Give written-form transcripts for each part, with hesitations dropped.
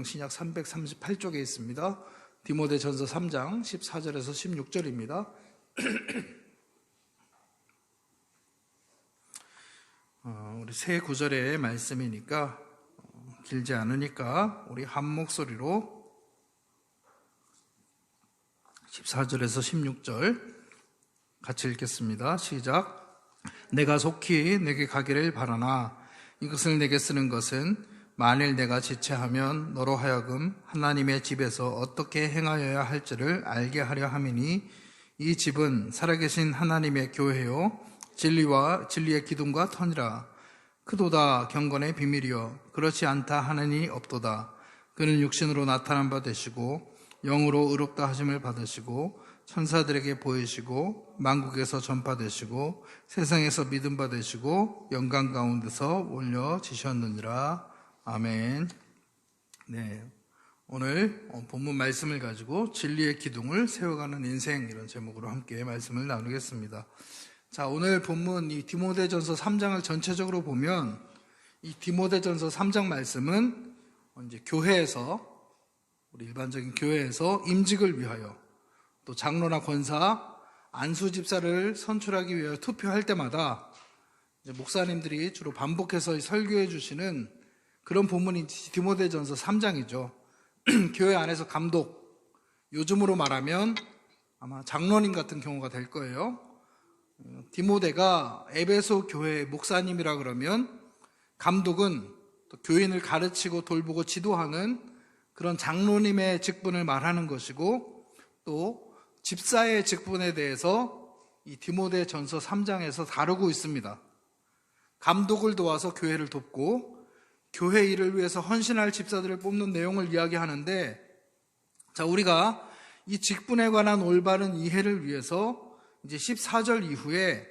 신약 338쪽에 있습니다. 디모데전서 3장 14절에서 16절입니다. 우리 세 구절의 말씀이니까 길지 않으니까 우리 한 목소리로 14절에서 16절 같이 읽겠습니다. 시작. 내가 속히 내게 가기를 바라나 이것을 내게 쓰는 것은 만일 내가 지체하면 너로 하여금 하나님의 집에서 어떻게 행하여야 할지를 알게 하려 함이니 이 집은 살아계신 하나님의 교회요 진리의 기둥과 터니라. 크도다 경건의 비밀이여 그렇지 않다 하느니 없도다. 그는 육신으로 나타난 바 되시고 영으로 의롭다 하심을 받으시고 천사들에게 보이시고 만국에서 전파되시고 세상에서 믿음 받으시고 영광 가운데서 올려지셨느니라. 아멘. 네, 오늘 본문 말씀을 가지고 진리의 기둥을 세워가는 인생, 이런 제목으로 함께 말씀을 나누겠습니다. 자, 오늘 본문 이 디모데전서 3장을 전체적으로 보면 이 디모데전서 3장 말씀은 이제 교회에서, 우리 일반적인 교회에서 임직을 위하여, 또 장로나 권사, 안수 집사를 선출하기 위하여 투표할 때마다 이제 목사님들이 주로 반복해서 설교해 주시는 그런 본문이 디모데전서 3장이죠. 교회 안에서 감독, 요즘으로 말하면 아마 장로님 같은 경우가 될 거예요. 디모데가 에베소 교회 목사님이라 그러면 감독은 또 교인을 가르치고 돌보고 지도하는 그런 장로님의 직분을 말하는 것이고, 또 집사의 직분에 대해서 이 디모데전서 3장에서 다루고 있습니다. 감독을 도와서 교회를 돕고 교회 일을 위해서 헌신할 집사들을 뽑는 내용을 이야기하는데, 자, 우리가 이 직분에 관한 올바른 이해를 위해서 이제 14절 이후에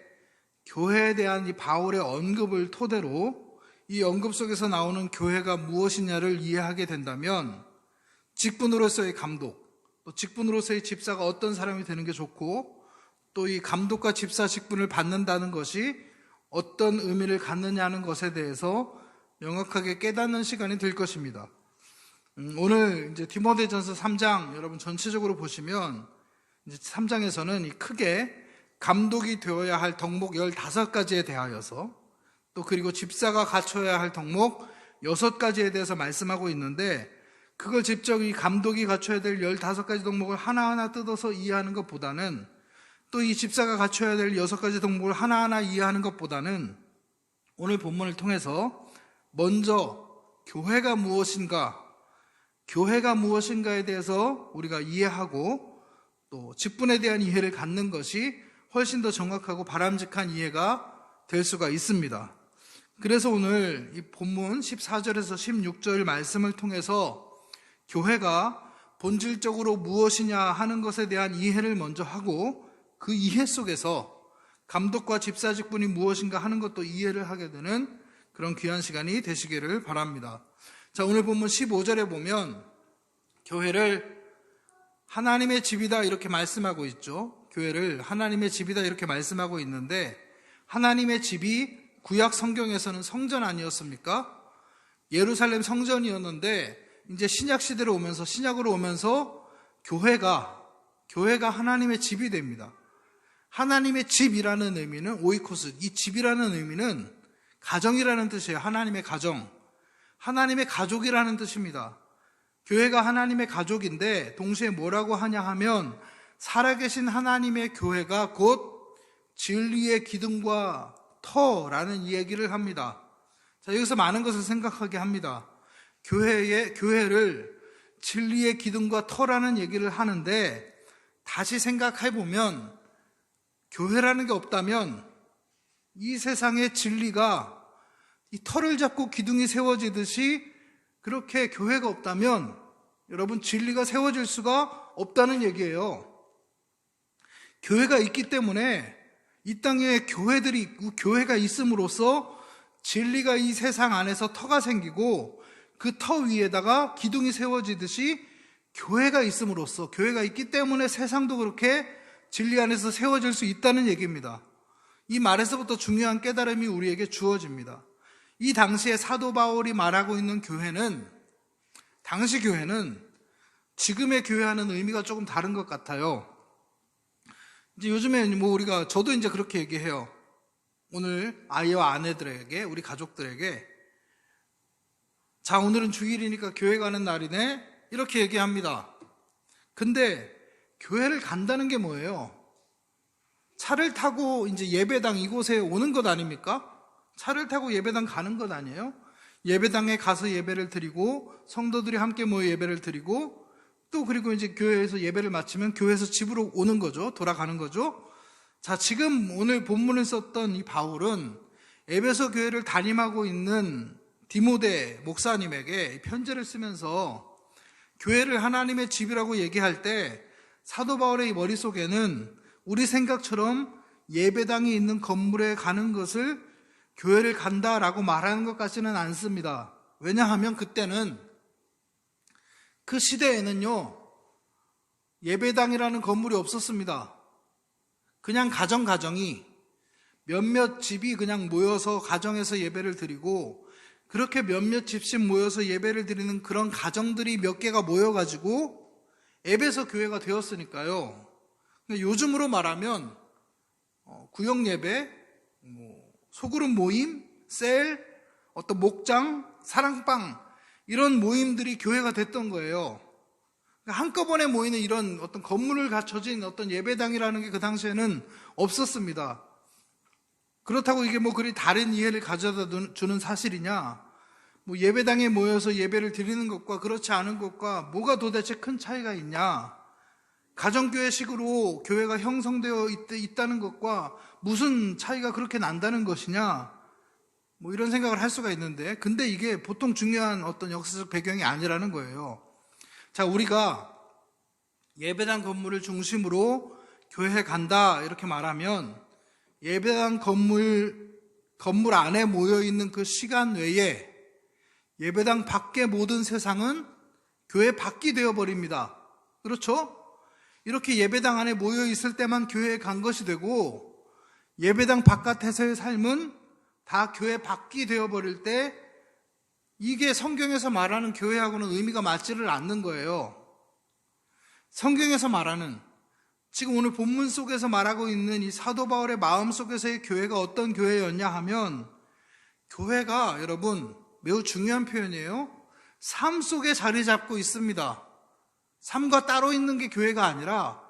교회에 대한 이 바울의 언급을 토대로 이 언급 속에서 나오는 교회가 무엇이냐를 이해하게 된다면, 직분으로서의 감독, 또 직분으로서의 집사가 어떤 사람이 되는 게 좋고, 또 이 감독과 집사 직분을 받는다는 것이 어떤 의미를 갖느냐는 것에 대해서 명확하게 깨닫는 시간이 될 것입니다. 오늘 이제 디모데전서 3장 여러분 전체적으로 보시면 이제 3장에서는 이 크게 감독이 되어야 할 덕목 15가지에 대하여서, 또 그리고 집사가 갖춰야 할 덕목 6가지에 대해서 말씀하고 있는데, 그걸 직접 이 감독이 갖춰야 될 15가지 덕목을 하나하나 뜯어서 이해하는 것보다는, 또 이 집사가 갖춰야 될 6가지 덕목을 하나하나 이해하는 것보다는 오늘 본문을 통해서 먼저 교회가 무엇인가에 대해서 우리가 이해하고, 또 직분에 대한 이해를 갖는 것이 훨씬 더 정확하고 바람직한 이해가 될 수가 있습니다. 그래서 오늘 이 본문 14절에서 16절 말씀을 통해서 교회가 본질적으로 무엇이냐 하는 것에 대한 이해를 먼저 하고, 그 이해 속에서 감독과 집사 직분이 무엇인가 하는 것도 이해를 하게 되는 그런 귀한 시간이 되시기를 바랍니다. 자, 오늘 본문 15절에 보면 교회를 하나님의 집이다 이렇게 말씀하고 있죠. 교회를 하나님의 집이다 이렇게 말씀하고 있는데, 하나님의 집이 구약 성경에서는 성전 아니었습니까? 예루살렘 성전이었는데 이제 신약으로 오면서 교회가 하나님의 집이 됩니다. 하나님의 집이라는 의미는 오이코스, 이 집이라는 의미는 가정이라는 뜻이에요. 하나님의 가정, 하나님의 가족이라는 뜻입니다. 교회가 하나님의 가족인데 동시에 뭐라고 하냐 하면, 살아계신 하나님의 교회가 곧 진리의 기둥과 터라는 이야기를 합니다. 자, 여기서 많은 것을 생각하게 합니다. 교회를 진리의 기둥과 터라는 얘기를 하는데, 다시 생각해보면 교회라는 게 없다면, 이 세상의 진리가 이 털을 잡고 기둥이 세워지듯이 그렇게 교회가 없다면 여러분, 진리가 세워질 수가 없다는 얘기예요. 교회가 있기 때문에 이 땅에 교회가 있음으로써 진리가 이 세상 안에서 터가 생기고, 그 터 위에다가 기둥이 세워지듯이 교회가 있음으로써, 교회가 있기 때문에 세상도 그렇게 진리 안에서 세워질 수 있다는 얘기입니다. 이 말에서부터 중요한 깨달음이 우리에게 주어집니다. 이 당시에 사도 바울이 말하고 있는 교회는 당시 교회는 지금의 교회와는 의미가 조금 다른 것 같아요. 이제 요즘에 저도 이제 그렇게 얘기해요. 오늘 아이와 아내들에게, 우리 가족들에게, 자, 오늘은 주일이니까 교회 가는 날이네? 이렇게 얘기합니다. 근데 교회를 간다는 게 뭐예요? 차를 타고 이제 예배당 이곳에 오는 것 아닙니까? 차를 타고 예배당 가는 것 아니에요? 예배당에 가서 예배를 드리고, 성도들이 함께 모여 예배를 드리고, 또 그리고 이제 교회에서 예배를 마치면 교회에서 집으로 오는 거죠. 돌아가는 거죠. 자, 지금 오늘 본문을 썼던 이 바울은 에베소 교회를 담임하고 있는 디모데 목사님에게 편지를 쓰면서 교회를 하나님의 집이라고 얘기할 때 사도 바울의 이 머릿속에는 우리 생각처럼 예배당이 있는 건물에 가는 것을 교회를 간다라고 말하는 것 같지는 않습니다. 왜냐하면 그때는 그 시대에는요, 예배당이라는 건물이 없었습니다. 그냥 가정이 몇몇 집이 그냥 모여서 가정에서 예배를 드리고, 그렇게 몇몇 집씩 모여서 예배를 드리는 그런 가정들이 몇 개가 모여가지고 에베소 교회가 되었으니까요. 요즘으로 말하면 구역 예배, 소그룹 모임, 셀, 어떤 목장, 사랑방 이런 모임들이 교회가 됐던 거예요. 한꺼번에 모이는 이런 어떤 건물을 갖춰진 어떤 예배당이라는 게 그 당시에는 없었습니다. 그렇다고 이게 그리 다른 이해를 가져다 주는 사실이냐? 예배당에 모여서 예배를 드리는 것과 그렇지 않은 것과 뭐가 도대체 큰 차이가 있냐? 가정교회식으로 교회가 형성되어 있다는 것과 무슨 차이가 그렇게 난다는 것이냐? 이런 생각을 할 수가 있는데, 근데 이게 보통 중요한 어떤 역사적 배경이 아니라는 거예요. 자, 우리가 예배당 건물을 중심으로 교회에 간다 이렇게 말하면 예배당 건물 안에 모여있는 그 시간 외에 예배당 밖의 모든 세상은 교회 밖이 되어버립니다. 그렇죠? 이렇게 예배당 안에 모여있을 때만 교회에 간 것이 되고, 예배당 바깥에서의 삶은 다 교회 밖이 되어버릴 때 이게 성경에서 말하는 교회하고는 의미가 맞지를 않는 거예요. 성경에서 말하는, 지금 오늘 본문 속에서 말하고 있는 이 사도 바울의 마음 속에서의 교회가 어떤 교회였냐 하면, 교회가 여러분 매우 중요한 표현이에요. 삶 속에 자리 잡고 있습니다. 삶과 따로 있는 게 교회가 아니라,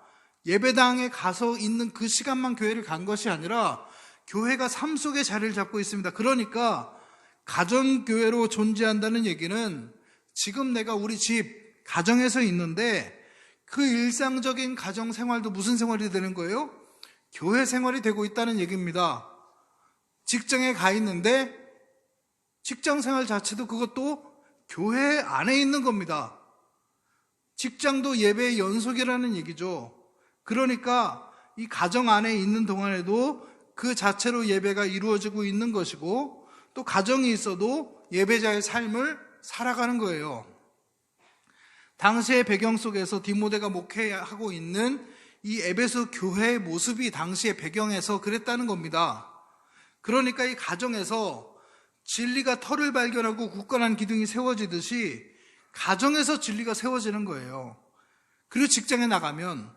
예배당에 가서 있는 그 시간만 교회를 간 것이 아니라 교회가 삶 속에 자리를 잡고 있습니다. 그러니까 가정교회로 존재한다는 얘기는 지금 내가 우리 집 가정에서 있는데 그 일상적인 가정생활도 무슨 생활이 되는 거예요? 교회 생활이 되고 있다는 얘기입니다. 직장에 가 있는데 직장생활 자체도 그것도 교회 안에 있는 겁니다. 직장도 예배의 연속이라는 얘기죠. 그러니까 이 가정 안에 있는 동안에도 그 자체로 예배가 이루어지고 있는 것이고, 또 가정이 있어도 예배자의 삶을 살아가는 거예요. 당시의 배경 속에서 디모데가 목회하고 있는 이 에베소 교회의 모습이 당시의 배경에서 그랬다는 겁니다. 그러니까 이 가정에서 진리가 털을 발견하고 굳건한 기둥이 세워지듯이 가정에서 진리가 세워지는 거예요. 그리고 직장에 나가면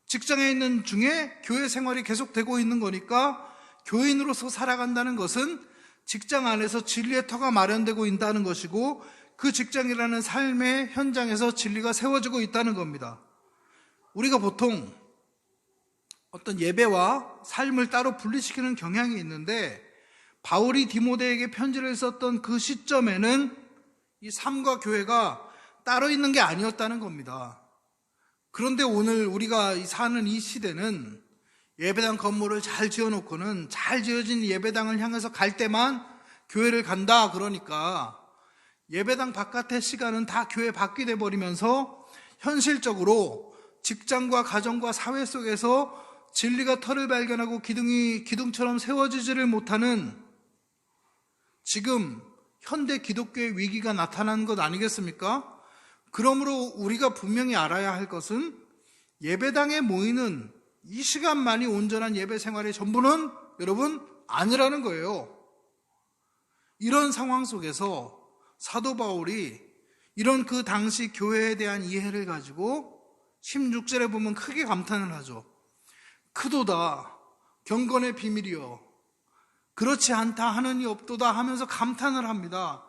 직장에 있는 중에 교회 생활이 계속되고 있는 거니까 교인으로서 살아간다는 것은 직장 안에서 진리의 터가 마련되고 있다는 것이고, 그 직장이라는 삶의 현장에서 진리가 세워지고 있다는 겁니다. 우리가 보통 어떤 예배와 삶을 따로 분리시키는 경향이 있는데, 바울이 디모데에게 편지를 썼던 그 시점에는 이 삶과 교회가 따로 있는 게 아니었다는 겁니다. 그런데 오늘 우리가 사는 이 시대는 예배당 건물을 잘 지어놓고는 잘 지어진 예배당을 향해서 갈 때만 교회를 간다 그러니까 예배당 바깥의 시간은 다 교회 밖이 돼버리면서 현실적으로 직장과 가정과 사회 속에서 진리가 털을 발견하고 기둥처럼 세워지지를 못하는 지금 현대 기독교의 위기가 나타나는 것 아니겠습니까? 그러므로 우리가 분명히 알아야 할 것은 예배당에 모이는 이 시간만이 온전한 예배 생활의 전부는 여러분 아니라는 거예요. 이런 상황 속에서 사도 바울이 이런 그 당시 교회에 대한 이해를 가지고 16절에 보면 크게 감탄을 하죠. 크도다 경건의 비밀이여 그렇지 않다 하느니 없도다 하면서 감탄을 합니다.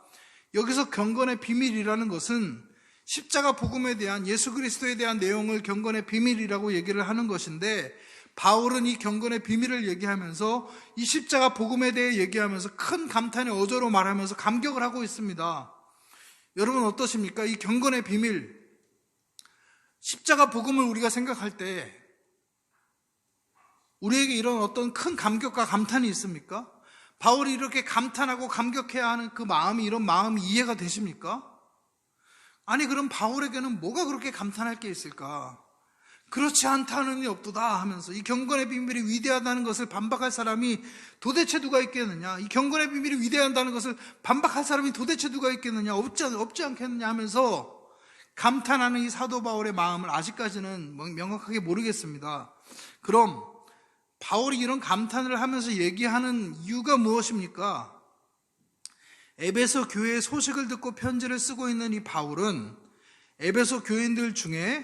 여기서 경건의 비밀이라는 것은 십자가 복음에 대한 예수 그리스도에 대한 내용을 경건의 비밀이라고 얘기를 하는 것인데, 바울은 이 경건의 비밀을 얘기하면서 이 십자가 복음에 대해 얘기하면서 큰 감탄의 어조로 말하면서 감격을 하고 있습니다. 여러분 어떠십니까? 이 경건의 비밀, 십자가 복음을 우리가 생각할 때 우리에게 이런 어떤 큰 감격과 감탄이 있습니까? 바울이 이렇게 감탄하고 감격해야 하는 그 마음이, 이런 마음이 이해가 되십니까? 아니 그럼 바울에게는 뭐가 그렇게 감탄할 게 있을까? 그렇지 않다는 이 없도다 하면서 이 경건의 비밀이 위대하다는 것을 반박할 사람이 도대체 누가 있겠느냐? 이 경건의 비밀이 위대하다는 것을 반박할 사람이 도대체 누가 있겠느냐? 없지 않겠느냐 하면서 감탄하는 이 사도 바울의 마음을 아직까지는 명확하게 모르겠습니다. 그럼 바울이 이런 감탄을 하면서 얘기하는 이유가 무엇입니까? 에베소 교회의 소식을 듣고 편지를 쓰고 있는 이 바울은 에베소 교인들 중에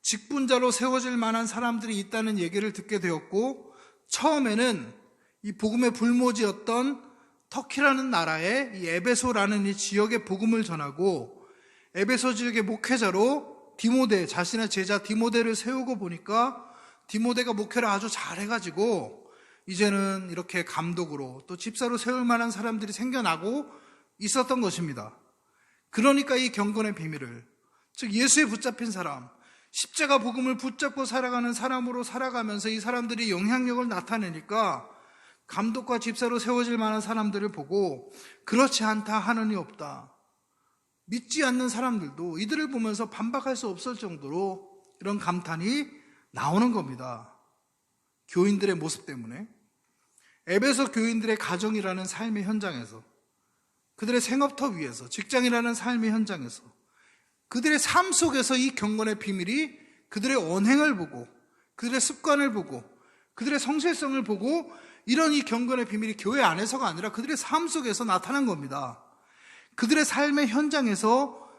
직분자로 세워질 만한 사람들이 있다는 얘기를 듣게 되었고, 처음에는 이 복음의 불모지였던 터키라는 나라의 이 에베소라는 이 지역의 복음을 전하고, 에베소 지역의 목회자로 디모데, 자신의 제자 디모데를 세우고 보니까 디모데가 목회를 아주 잘해가지고 이제는 이렇게 감독으로 또 집사로 세울 만한 사람들이 생겨나고 있었던 것입니다. 그러니까 이 경건의 비밀을, 즉 예수에 붙잡힌 사람, 십자가 복음을 붙잡고 살아가는 사람으로 살아가면서 이 사람들이 영향력을 나타내니까 감독과 집사로 세워질 만한 사람들을 보고 그렇지 않다 하느니 없다, 믿지 않는 사람들도 이들을 보면서 반박할 수 없을 정도로 이런 감탄이 나오는 겁니다. 교인들의 모습 때문에. 에베소 교인들의 가정이라는 삶의 현장에서, 그들의 생업터 위에서, 직장이라는 삶의 현장에서, 그들의 삶 속에서 이 경건의 비밀이 그들의 언행을 보고, 그들의 습관을 보고, 그들의 성실성을 보고, 이런 이 경건의 비밀이 교회 안에서가 아니라 그들의 삶 속에서 나타난 겁니다. 그들의 삶의 현장에서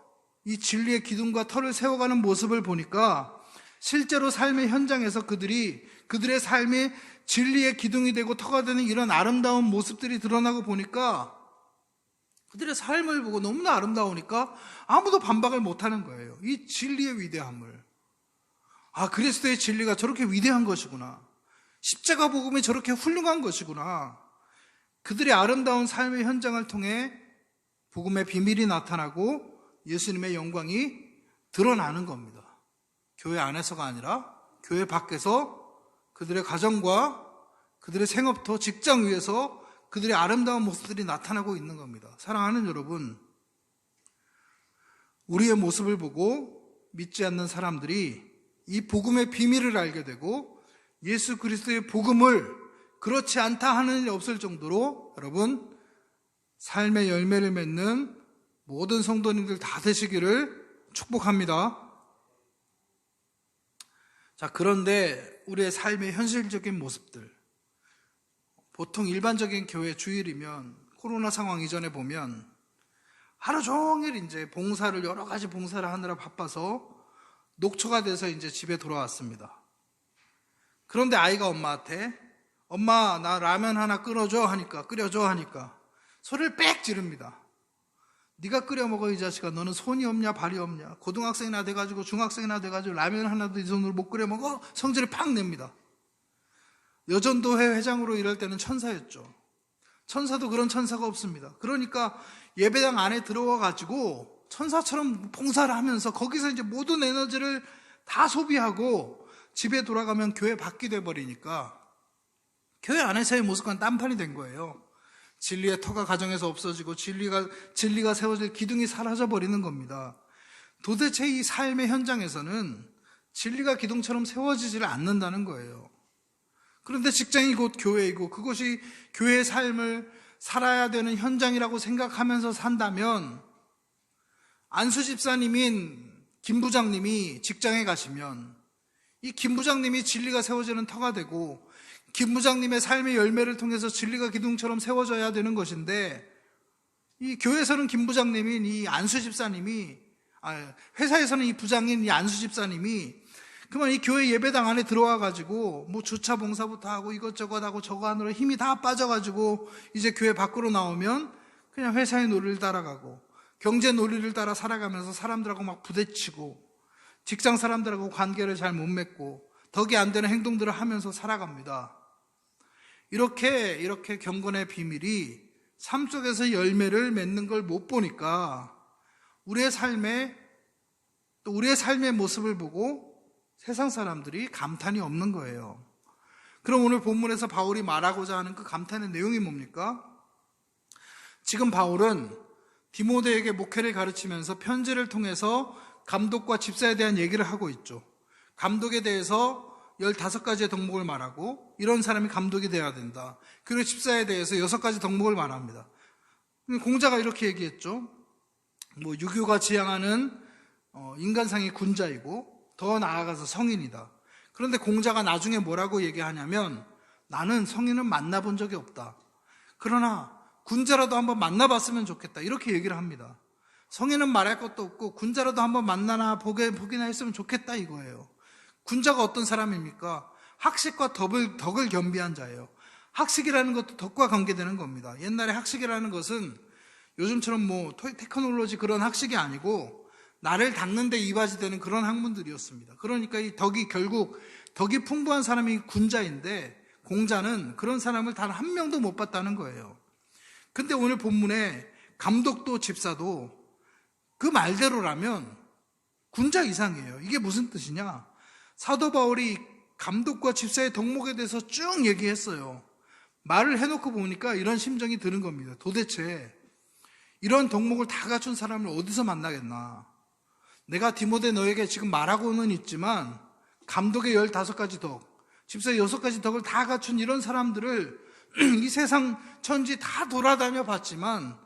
이 진리의 기둥과 터를 세워가는 모습을 보니까 실제로 삶의 현장에서 그들의 삶이 진리의 기둥이 되고 터가 되는 이런 아름다운 모습들이 드러나고 보니까, 그들의 삶을 보고 너무나 아름다우니까 아무도 반박을 못하는 거예요. 이 진리의 위대함을. 아, 그리스도의 진리가 저렇게 위대한 것이구나, 십자가 복음이 저렇게 훌륭한 것이구나. 그들의 아름다운 삶의 현장을 통해 복음의 비밀이 나타나고 예수님의 영광이 드러나는 겁니다. 교회 안에서가 아니라 교회 밖에서 그들의 가정과 그들의 생업터, 직장 위에서 그들의 아름다운 모습들이 나타나고 있는 겁니다. 사랑하는 여러분, 우리의 모습을 보고 믿지 않는 사람들이 이 복음의 비밀을 알게 되고 예수 그리스도의 복음을 그렇지 않다 하는 일이 없을 정도로 여러분 삶의 열매를 맺는 모든 성도님들 다 되시기를 축복합니다. 자, 그런데 우리의 삶의 현실적인 모습들, 보통 일반적인 교회 주일이면 코로나 상황 이전에 보면 하루 종일 이제 봉사를, 여러 가지 봉사를 하느라 바빠서 녹초가 돼서 이제 집에 돌아왔습니다. 그런데 아이가 엄마한테 엄마 나 라면 하나 끓여줘 하니까 소리를 빽 지릅니다. 네가 끓여 먹어 이 자식아, 너는 손이 없냐 발이 없냐, 고등학생이나 돼가지고 중학생이나 돼가지고 라면 하나도 네 손으로 못 끓여 먹어? 성질을 팍 냅니다. 여전도회 회장으로 일할 때는 천사였죠. 천사도 그런 천사가 없습니다. 그러니까 예배당 안에 들어와가지고 천사처럼 봉사를 하면서 거기서 이제 모든 에너지를 다 소비하고 집에 돌아가면 교회 밖이 돼버리니까 교회 안에서의 모습과는 딴판이 된 거예요. 진리의 터가 가정에서 없어지고 진리가 세워질 기둥이 사라져버리는 겁니다. 도대체 이 삶의 현장에서는 진리가 기둥처럼 세워지지를 않는다는 거예요. 그런데 직장이 곧 교회이고 그것이 교회의 삶을 살아야 되는 현장이라고 생각하면서 산다면, 안수 집사님인 김 부장님이 직장에 가시면 이 김 부장님이 진리가 세워지는 터가 되고 김 부장님의 삶의 열매를 통해서 진리가 기둥처럼 세워져야 되는 것인데, 이 교회에서는 김 부장님인 이 안수 집사님이 회사에서는 이 부장인 이 안수 집사님이 그만 이 교회 예배당 안에 들어와가지고 뭐 주차 봉사부터 하고 이것저것 하고 저거 하느라 힘이 다 빠져가지고 이제 교회 밖으로 나오면 그냥 회사의 논리를 따라가고 경제 논리를 따라 살아가면서 사람들하고 막 부대치고 직장 사람들하고 관계를 잘 못 맺고 덕이 안 되는 행동들을 하면서 살아갑니다. 이렇게 경건의 비밀이 삶 속에서 열매를 맺는 걸 못 보니까 우리의 삶의 모습을 보고 세상 사람들이 감탄이 없는 거예요. 그럼 오늘 본문에서 바울이 말하고자 하는 그 감탄의 내용이 뭡니까? 지금 바울은 디모데에게 목회를 가르치면서 편지를 통해서 감독과 집사에 대한 얘기를 하고 있죠. 감독에 대해서 15가지의 덕목을 말하고 이런 사람이 감독이 되어야 된다. 그리고 집사에 대해서 6가지 덕목을 말합니다. 공자가 이렇게 얘기했죠. 유교가 지향하는 인간상의 군자이고 더 나아가서 성인이다. 그런데 공자가 나중에 뭐라고 얘기하냐면 나는 성인은 만나본 적이 없다. 그러나 군자라도 한번 만나봤으면 좋겠다. 이렇게 얘기를 합니다. 성인은 말할 것도 없고 군자라도 한번 만나나 보기나 했으면 좋겠다 이거예요. 군자가 어떤 사람입니까? 학식과 덕을 겸비한 자예요. 학식이라는 것도 덕과 관계되는 겁니다. 옛날에 학식이라는 것은 요즘처럼 테크놀로지 그런 학식이 아니고 나를 닦는 데 이바지되는 그런 학문들이었습니다. 그러니까 이 덕이 풍부한 사람이 군자인데 공자는 그런 사람을 단 한 명도 못 봤다는 거예요. 근데 오늘 본문에 감독도 집사도 그 말대로라면 군자 이상이에요. 이게 무슨 뜻이냐? 사도 바울이 감독과 집사의 덕목에 대해서 쭉 얘기했어요. 말을 해놓고 보니까 이런 심정이 드는 겁니다. 도대체 이런 덕목을 다 갖춘 사람을 어디서 만나겠나? 내가 디모데 너에게 지금 말하고는 있지만 감독의 15가지 덕, 집사의 6가지 덕을 다 갖춘 이런 사람들을 이 세상 천지 다 돌아다녀 봤지만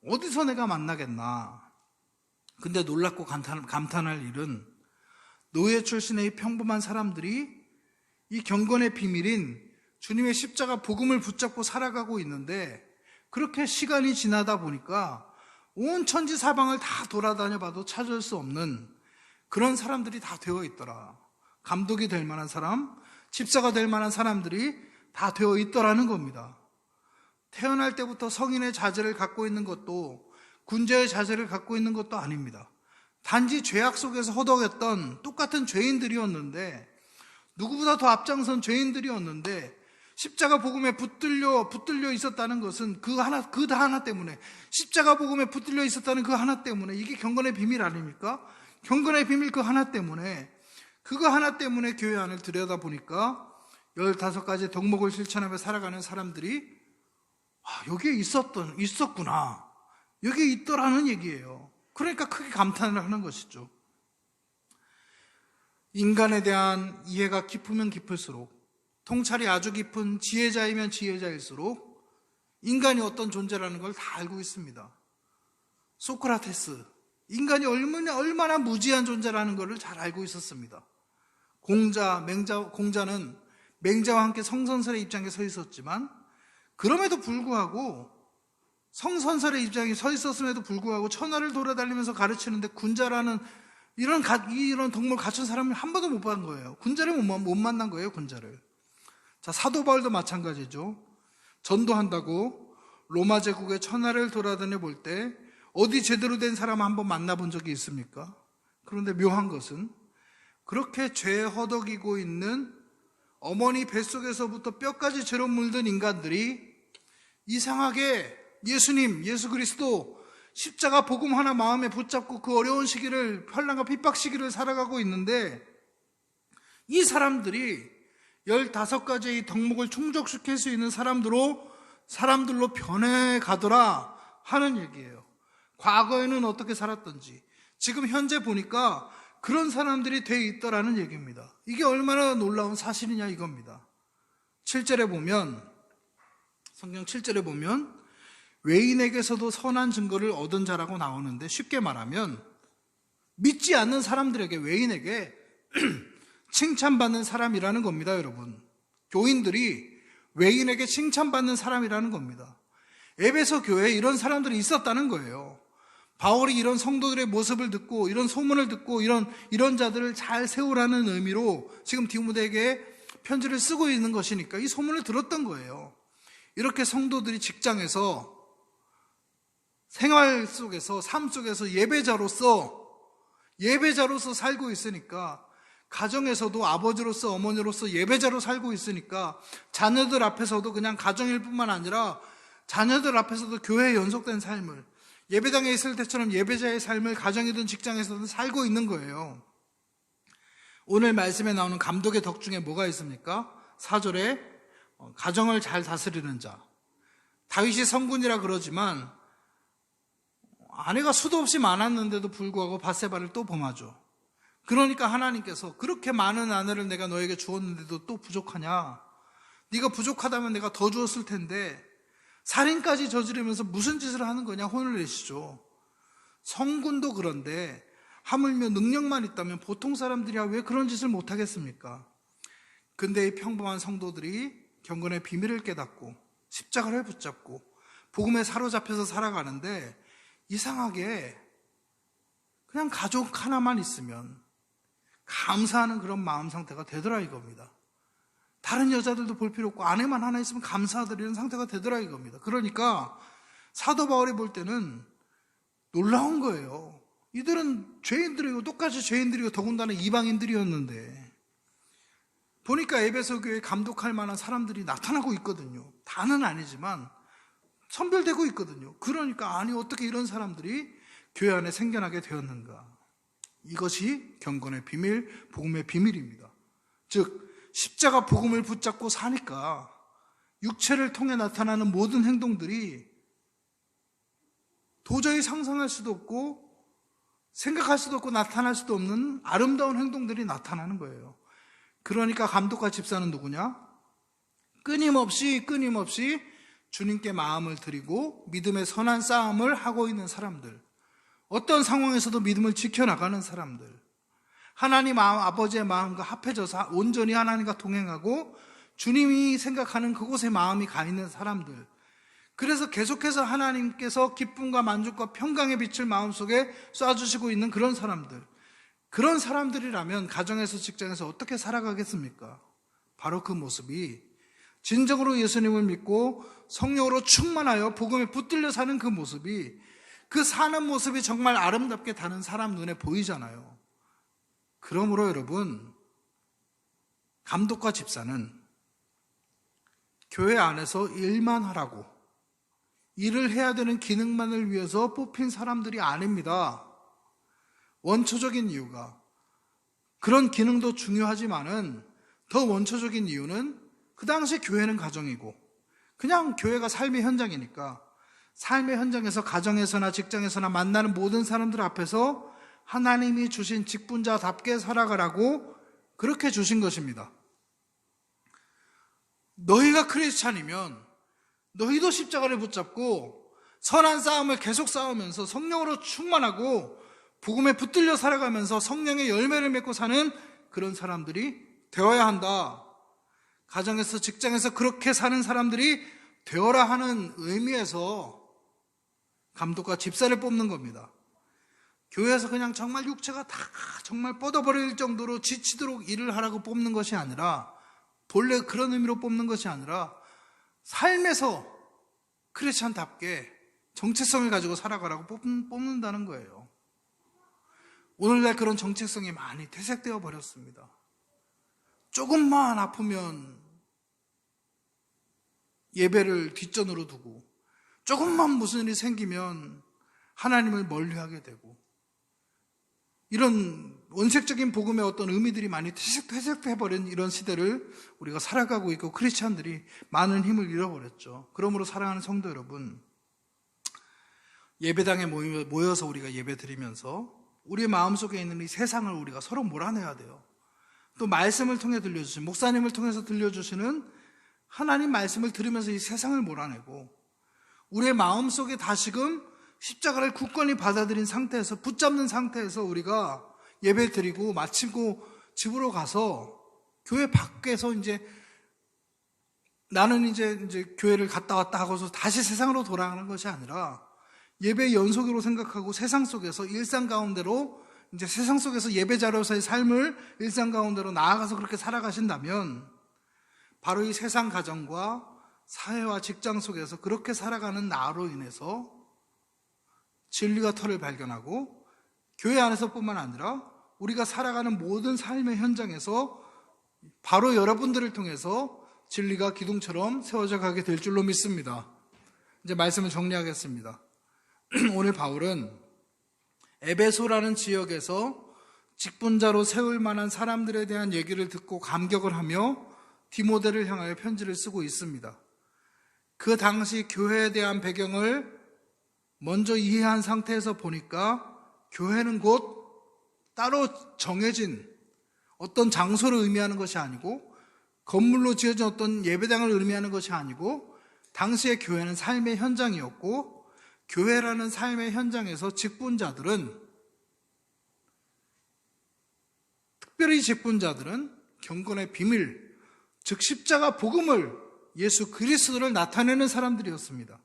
어디서 내가 만나겠나? 근데 놀랍고 감탄할 일은 노예 출신의 평범한 사람들이 이 경건의 비밀인 주님의 십자가 복음을 붙잡고 살아가고 있는데 그렇게 시간이 지나다 보니까 온 천지 사방을 다 돌아다녀 봐도 찾을 수 없는 그런 사람들이 다 되어 있더라. 감독이 될 만한 사람, 집사가 될 만한 사람들이 다 되어 있더라는 겁니다. 태어날 때부터 성인의 자질을 갖고 있는 것도 군자의 자질을 갖고 있는 것도 아닙니다. 단지 죄악 속에서 허덕였던 똑같은 죄인들이었는데 누구보다 더 앞장선 죄인들이었는데 십자가 복음에 붙들려 있었다는 것은 그 하나 때문에 십자가 복음에 붙들려 있었다는 그 하나 때문에 이게 경건의 비밀 아닙니까? 경건의 비밀 그 하나 때문에 그거 하나 때문에 교회 안을 들여다보니까 15가지 덕목을 실천하며 살아가는 사람들이 여기에 있었구나. 여기에 있더라는 얘기예요. 그러니까 크게 감탄을 하는 것이죠. 인간에 대한 이해가 깊으면 깊을수록 통찰이 아주 깊은 지혜자이면 지혜자일수록 인간이 어떤 존재라는 걸 다 알고 있습니다. 소크라테스, 인간이 얼마나 무지한 존재라는 것을 잘 알고 있었습니다. 공자는 맹자와 함께 성선설의 입장에 서 있었지만 그럼에도 불구하고 성선설의 입장에 서 있었음에도 불구하고 천하를 돌아다니면서 가르치는데 군자라는 이런 덕목을 갖춘 사람을 한 번도 못 본 거예요. 군자를 못 만난 거예요, 군자를. 자, 사도 바울도 마찬가지죠. 전도한다고 로마 제국의 천하를 돌아다녀 볼 때 어디 제대로 된 사람 한번 만나본 적이 있습니까? 그런데 묘한 것은 그렇게 죄에 허덕이고 있는 어머니 뱃속에서부터 뼈까지 죄로 물든 인간들이 이상하게 예수 그리스도 십자가 복음 하나 마음에 붙잡고 그 어려운 시기를, 환난과 핍박 시기를 살아가고 있는데 이 사람들이 15가지의 덕목을 충족시킬 수 있는 사람들로 변해가더라 하는 얘기예요. 과거에는 어떻게 살았던지 지금 현재 보니까 그런 사람들이 돼 있더라는 얘기입니다. 이게 얼마나 놀라운 사실이냐 이겁니다. 7절에 보면, 성경 7절에 보면 외인에게서도 선한 증거를 얻은 자라고 나오는데 쉽게 말하면 믿지 않는 사람들에게, 외인에게 칭찬받는 사람이라는 겁니다. 여러분, 교인들이 외인에게 칭찬받는 사람이라는 겁니다. 에베소 교회에 이런 사람들이 있었다는 거예요. 바울이 이런 성도들의 모습을 듣고 이런 소문을 듣고 이런 자들을 잘 세우라는 의미로 지금 디모데에게 편지를 쓰고 있는 것이니까 이 소문을 들었던 거예요. 이렇게 성도들이 직장에서 생활 속에서 삶 속에서 예배자로서 살고 있으니까, 가정에서도 아버지로서 어머니로서 예배자로 살고 있으니까 자녀들 앞에서도 그냥 가정일 뿐만 아니라 자녀들 앞에서도 교회에 연속된 삶을, 예배당에 있을 때처럼 예배자의 삶을 가정이든 직장에서든 살고 있는 거예요. 오늘 말씀에 나오는 감독의 덕 중에 뭐가 있습니까? 4절에 가정을 잘 다스리는 자. 다윗이 성군이라 그러지만 아내가 수도 없이 많았는데도 불구하고 밧세바를 또 범하죠. 그러니까 하나님께서 그렇게 많은 아내를 내가 너에게 주었는데도 또 부족하냐? 네가 부족하다면 내가 더 주었을 텐데 살인까지 저지르면서 무슨 짓을 하는 거냐 혼을 내시죠. 성군도 그런데 하물며 능력만 있다면 보통 사람들이야 왜 그런 짓을 못하겠습니까? 근데 이 평범한 성도들이 경건의 비밀을 깨닫고 십자가를 붙잡고 복음에 사로잡혀서 살아가는데 이상하게 그냥 가족 하나만 있으면 감사하는 그런 마음 상태가 되더라 이겁니다. 다른 여자들도 볼 필요 없고 아내만 하나 있으면 감사드리는 상태가 되더라 이겁니다. 그러니까 사도 바울이 볼 때는 놀라운 거예요. 이들은 죄인들이고 똑같이 죄인들이고 더군다나 이방인들이었는데 보니까 에베소 교회에 감독할 만한 사람들이 나타나고 있거든요. 다는 아니지만 선별되고 있거든요. 그러니까 아니 어떻게 이런 사람들이 교회 안에 생겨나게 되었는가. 이것이 경건의 비밀, 복음의 비밀입니다. 즉 십자가 복음을 붙잡고 사니까 육체를 통해 나타나는 모든 행동들이 도저히 상상할 수도 없고 생각할 수도 없고 나타날 수도 없는 아름다운 행동들이 나타나는 거예요. 그러니까 감독과 집사는 누구냐? 끊임없이 주님께 마음을 드리고 믿음의 선한 싸움을 하고 있는 사람들, 어떤 상황에서도 믿음을 지켜나가는 사람들, 하나님 아버지의 마음과 합해져서 온전히 하나님과 동행하고 주님이 생각하는 그곳에 마음이 가 있는 사람들, 그래서 계속해서 하나님께서 기쁨과 만족과 평강의 빛을 마음속에 쏴주시고 있는 그런 사람들, 그런 사람들이라면 가정에서 직장에서 어떻게 살아가겠습니까? 바로 그 모습이 진정으로 예수님을 믿고 성령으로 충만하여 복음에 붙들려 사는 그 모습이, 그 사는 모습이 정말 아름답게 다른 사람 눈에 보이잖아요. 그러므로 여러분, 감독과 집사는 교회 안에서 일만 하라고 일을 해야 되는 기능만을 위해서 뽑힌 사람들이 아닙니다. 원초적인 이유가, 그런 기능도 중요하지만은 더 원초적인 이유는 그 당시 교회는 가정이고 그냥 교회가 삶의 현장이니까 삶의 현장에서 가정에서나 직장에서나 만나는 모든 사람들 앞에서 하나님이 주신 직분자답게 살아가라고 그렇게 주신 것입니다. 너희가 크리스찬이면 너희도 십자가를 붙잡고 선한 싸움을 계속 싸우면서 성령으로 충만하고 복음에 붙들려 살아가면서 성령의 열매를 맺고 사는 그런 사람들이 되어야 한다. 가정에서 직장에서 그렇게 사는 사람들이 되어라 하는 의미에서 감독과 집사를 뽑는 겁니다. 교회에서 그냥 정말 육체가 다 정말 뻗어버릴 정도로 지치도록 일을 하라고 뽑는 것이 아니라, 본래 그런 의미로 뽑는 것이 아니라 삶에서 크리스찬답게 정체성을 가지고 살아가라고 뽑는다는 거예요. 오늘날 그런 정체성이 많이 퇴색되어 버렸습니다. 조금만 아프면 예배를 뒷전으로 두고, 조금만 무슨 일이 생기면 하나님을 멀리하게 되고, 이런 원색적인 복음의 어떤 의미들이 많이 퇴색돼버린 이런 시대를 우리가 살아가고 있고, 크리스찬들이 많은 힘을 잃어버렸죠. 그러므로 사랑하는 성도 여러분, 예배당에 모여서 우리가 예배드리면서 우리의 마음속에 있는 이 세상을 우리가 서로 몰아내야 돼요. 또 말씀을 통해 들려주신, 목사님을 통해서 들려주시는 하나님 말씀을 들으면서 이 세상을 몰아내고, 우리의 마음속에 다시금 십자가를 굳건히 받아들인 상태에서, 붙잡는 상태에서 우리가 예배 드리고 마치고 집으로 가서 교회 밖에서 나는 이제 교회를 갔다 왔다 하고서 다시 세상으로 돌아가는 것이 아니라, 예배의 연속으로 생각하고 세상 속에서 일상 가운데로 이제 세상 속에서 예배자로서의 삶을 일상 가운데로 나아가서 그렇게 살아가신다면 바로 이 세상 가정과 사회와 직장 속에서 그렇게 살아가는 나로 인해서 진리가 터를 발견하고 교회 안에서뿐만 아니라 우리가 살아가는 모든 삶의 현장에서 바로 여러분들을 통해서 진리가 기둥처럼 세워져 가게 될 줄로 믿습니다. 이제 말씀을 정리하겠습니다. 오늘 바울은 에베소라는 지역에서 직분자로 세울 만한 사람들에 대한 얘기를 듣고 감격을 하며 디모데를 향하여 편지를 쓰고 있습니다. 그 당시 교회에 대한 배경을 먼저 이해한 상태에서 보니까 교회는 곧 따로 정해진 어떤 장소를 의미하는 것이 아니고 건물로 지어진 어떤 예배당을 의미하는 것이 아니고 당시의 교회는 삶의 현장이었고 교회라는 삶의 현장에서 직분자들은 특별히 직분자들은 경건의 비밀, 즉 십자가 복음을 예수 그리스도를 나타내는 사람들이었습니다.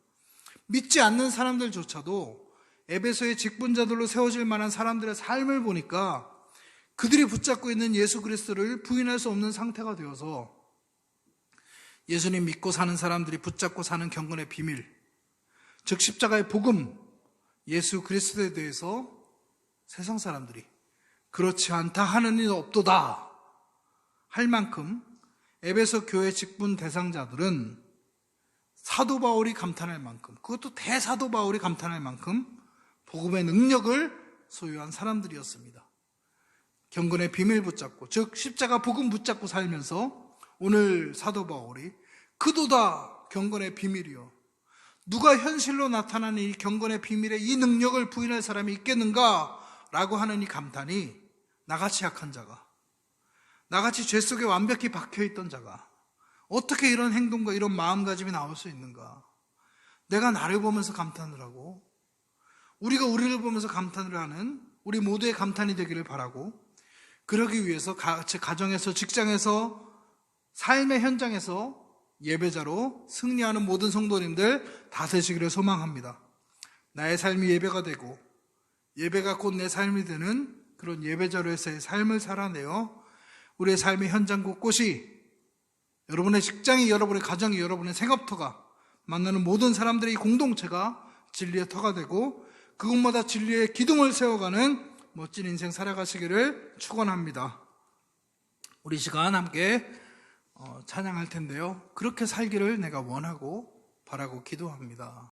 믿지 않는 사람들조차도 에베소의 직분자들로 세워질 만한 사람들의 삶을 보니까 그들이 붙잡고 있는 예수 그리스도를 부인할 수 없는 상태가 되어서 예수님 믿고 사는 사람들이 붙잡고 사는 경건의 비밀, 즉 십자가의 복음, 예수 그리스도에 대해서 세상 사람들이 그렇지 않다 하는 일 없도다 할 만큼 에베소 교회 직분 대상자들은 사도 바울이 감탄할 만큼, 그것도 대사도 바울이 감탄할 만큼 복음의 능력을 소유한 사람들이었습니다. 경건의 비밀 붙잡고, 즉 십자가 복음 붙잡고 살면서 오늘 사도 바울이 그도다 경건의 비밀이요, 누가 현실로 나타나는 이 경건의 비밀의 이 능력을 부인할 사람이 있겠는가 라고 하는 이 감탄이 나같이 약한 자가, 나같이 죄 속에 완벽히 박혀있던 자가 어떻게 이런 행동과 이런 마음가짐이 나올 수 있는가. 내가 나를 보면서 감탄을 하고 우리가 우리를 보면서 감탄을 하는 우리 모두의 감탄이 되기를 바라고, 그러기 위해서 제 가정에서, 직장에서, 삶의 현장에서 예배자로 승리하는 모든 성도님들 다 되시기를 소망합니다. 나의 삶이 예배가 되고 예배가 곧 내 삶이 되는 그런 예배자로서의 삶을 살아내어 우리의 삶의 현장 곳곳이, 여러분의 직장이, 여러분의 가정이, 여러분의 생업터가, 만나는 모든 사람들의 이 공동체가 진리의 터가 되고 그곳마다 진리의 기둥을 세워가는 멋진 인생 살아가시기를 축원합니다. 우리 시간 함께 찬양할 텐데요, 그렇게 살기를 내가 원하고 바라고 기도합니다.